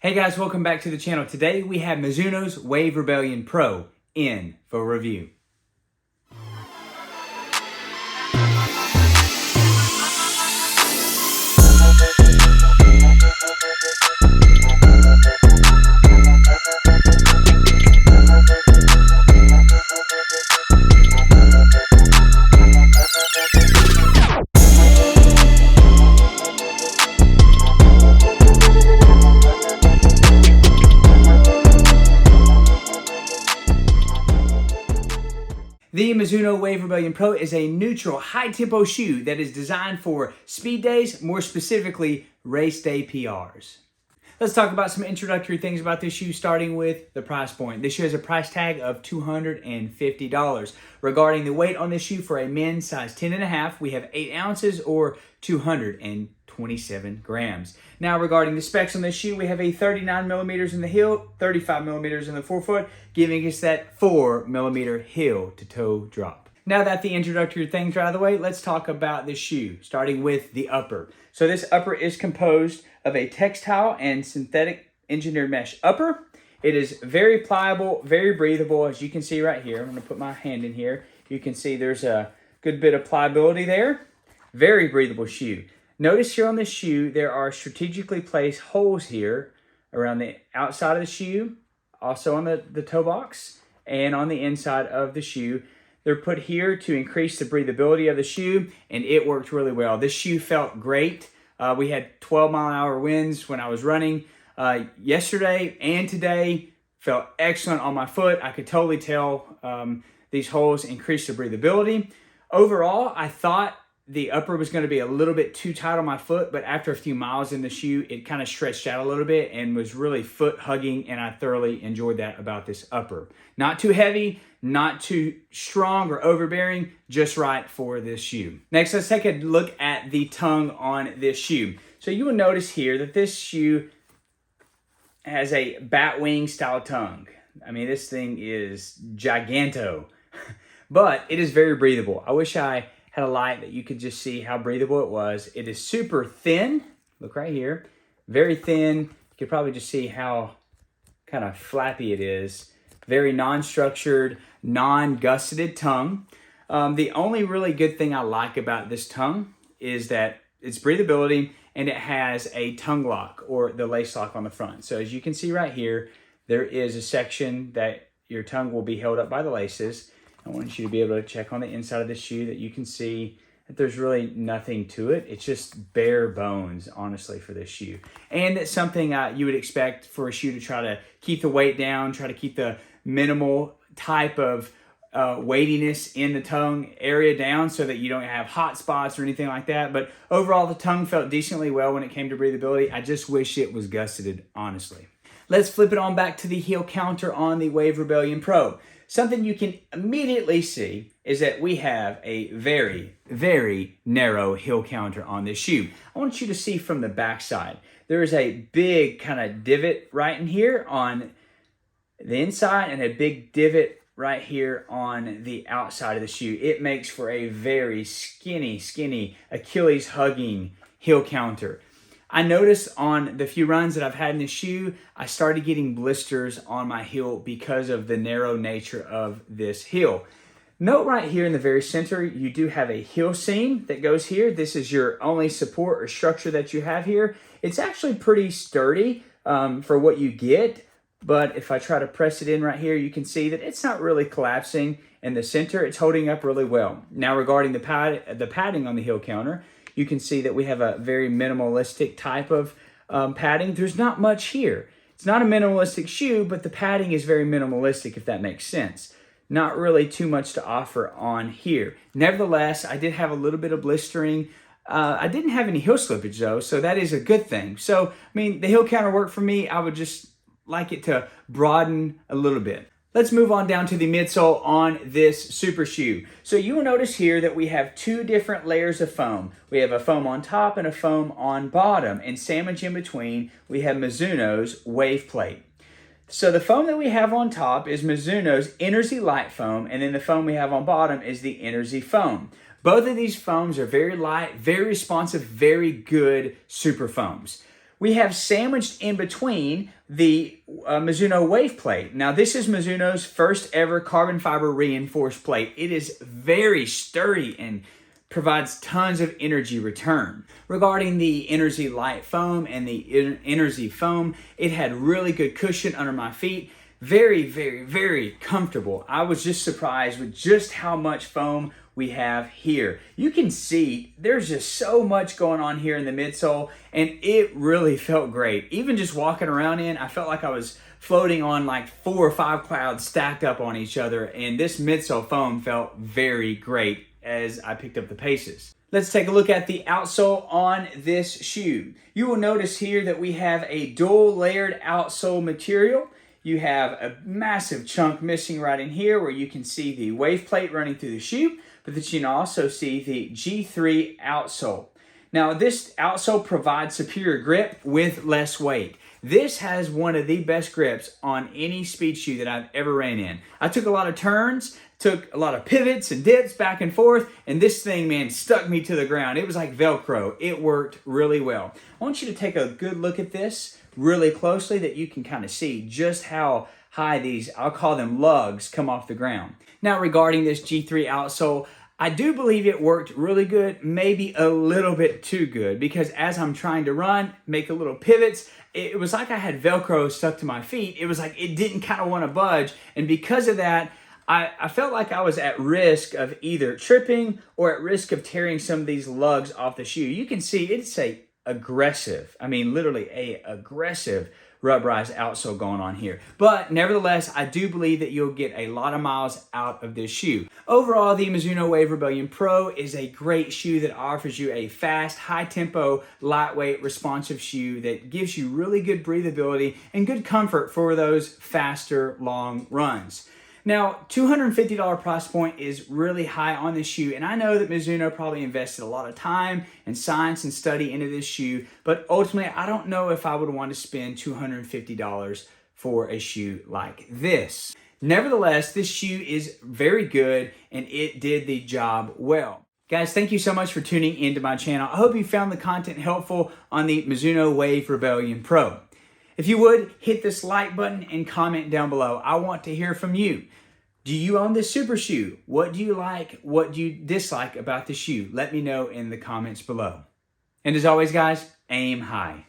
Hey guys, welcome back to the channel. Today we have Mizuno's Wave Rebellion Pro in for review. The Mizuno Wave Rebellion Pro is a neutral, high-tempo shoe that is designed for speed days, more specifically, race day PRs. Let's talk about some introductory things about this shoe, starting with the price point. This shoe has a price tag of $250. Regarding the weight on this shoe, for a men's size 10.5, we have 8 ounces or 227 grams. Now, regarding the specs on this shoe, we have a 39 millimeters in the heel, 35 millimeters in the forefoot, giving us that 4 millimeter heel to toe drop. Now that the introductory things are out of the way, let's talk about the shoe, starting with the upper. So this upper is composed of a textile and synthetic engineered mesh upper. It is very pliable, very breathable, as you can see right here. I'm gonna put my hand in here. You can see there's a good bit of pliability there. Very breathable shoe. Notice here on the shoe, there are strategically placed holes here around the outside of the shoe, also on the toe box, and on the inside of the shoe. They're put here to increase the breathability of the shoe, and it worked really well. This shoe felt great. We had 12-mile-an-hour winds when I was running yesterday and today. Felt excellent on my foot. I could totally tell these holes increased the breathability. Overall, I thought the upper was going to be a little bit too tight on my foot, but after a few miles in the shoe, it kind of stretched out a little bit and was really foot hugging, and I thoroughly enjoyed that about this upper. Not too heavy, not too strong or overbearing, just right for this shoe. Next, let's take a look at the tongue on this shoe. So you will notice here that this shoe has a bat wing style tongue. I mean, this thing is giganto, but it is very breathable. I wish I had a light that you could just see how breathable it was. It is super thin. Look right here. Very thin. You could probably just see how kind of flappy it is. Very non-structured, non-gusseted tongue. The only really good thing I like about this tongue is that its breathability, and it has a tongue lock or the lace lock on the front. So as you can see right here, there is a section that your tongue will be held up by the laces. I want you to be able to check on the inside of the shoe that you can see that there's really nothing to it. It's just bare bones, honestly, for this shoe. And it's something you would expect for a shoe to try to keep the weight down, try to keep the minimal type of weightiness in the tongue area down so that you don't have hot spots or anything like that. But overall, the tongue felt decently well when it came to breathability. I just wish it was gusseted, honestly. Let's flip it on back to the heel counter on the Wave Rebellion Pro. Something you can immediately see is that we have a very, very narrow heel counter on this shoe. I want you to see from the back side. There is a big kind of divot right in here on the inside and a big divot right here on the outside of the shoe. It makes for a very skinny Achilles hugging heel counter. I noticed on the few runs that I've had in this shoe, I started getting blisters on my heel because of the narrow nature of this heel. Note right here in the very center, you do have a heel seam that goes here. This is your only support or structure that you have here. It's actually pretty sturdy for what you get, but if I try to press it in right here, you can see that it's not really collapsing in the center. It's holding up really well. Now regarding the padding on the heel counter, you can see that we have a very minimalistic type of padding. There's not much here. It's not a minimalistic shoe, but the padding is very minimalistic, if that makes sense. Not really too much to offer on here. Nevertheless, I did have a little bit of blistering. I didn't have any heel slippage though, so that is a good thing. So, I mean, the heel counter worked for me. I would just like it to broaden a little bit. Let's move on down to the midsole on this super shoe. So you will notice here that we have two different layers of foam. We have a foam on top and a foam on bottom, and sandwiched in between, we have Mizuno's Wave Plate. So the foam that we have on top is Mizuno's Energy Light foam, and then the foam we have on bottom is the Energy foam. Both of these foams are very light, very responsive, very good super foams. we have sandwiched in between the Mizuno Wave plate. Now this is Mizuno's first ever carbon fiber reinforced plate. It is very sturdy and provides tons of energy return. Regarding the Energy Light foam and the Energy foam, it had really good cushion under my feet. Very, very, very comfortable. I was just surprised with just how much foam we have here. You can see there's just so much going on here in the midsole, and it really felt great. Even just walking around in, I felt like I was floating on like 4 or 5 clouds stacked up on each other, and this midsole foam felt very great as I picked up the paces. Let's take a look at the outsole on this shoe. You will notice here that we have a dual layered outsole material. You have a massive chunk missing right in here where you can see the wave plate running through the shoe, but that you can also see the G3 outsole. Now this outsole provides superior grip with less weight. This has one of the best grips on any speed shoe that I've ever ran in. I took a lot of turns, took a lot of pivots and dips back and forth, and this thing, man, stuck me to the ground. It was like Velcro. It worked really well. I want you to take a good look at this really closely that you can kind of see just how high these, I'll call them lugs, come off the ground. Now regarding this G3 outsole, I do believe it worked really good, maybe a little bit too good, because as I'm trying to run, make a little pivots, it was like I had Velcro stuck to my feet. It was like it didn't kind of want to budge, and because of that, I felt like I was at risk of either tripping or at risk of tearing some of these lugs off the shoe. You can see it's a aggressive, I mean literally a aggressive rubberized outsole going on here. But nevertheless, I do believe that you'll get a lot of miles out of this shoe. Overall, the MIZUNO Wave Rebellion Pro is a great shoe that offers you a fast, high tempo, lightweight, responsive shoe that gives you really good breathability and good comfort for those faster, long runs. Now, $250 price point is really high on this shoe, and I know that Mizuno probably invested a lot of time and science and study into this shoe, but ultimately, I don't know if I would want to spend $250 for a shoe like this. Nevertheless, this shoe is very good, and it did the job well. Guys, thank you so much for tuning into my channel. I hope you found the content helpful on the MIZUNO Wave Rebellion Pro. If you would, hit this like button and comment down below. I want to hear from you. Do you own this super shoe? What do you like? What do you dislike about the shoe? Let me know in the comments below. And as always, guys, aim high.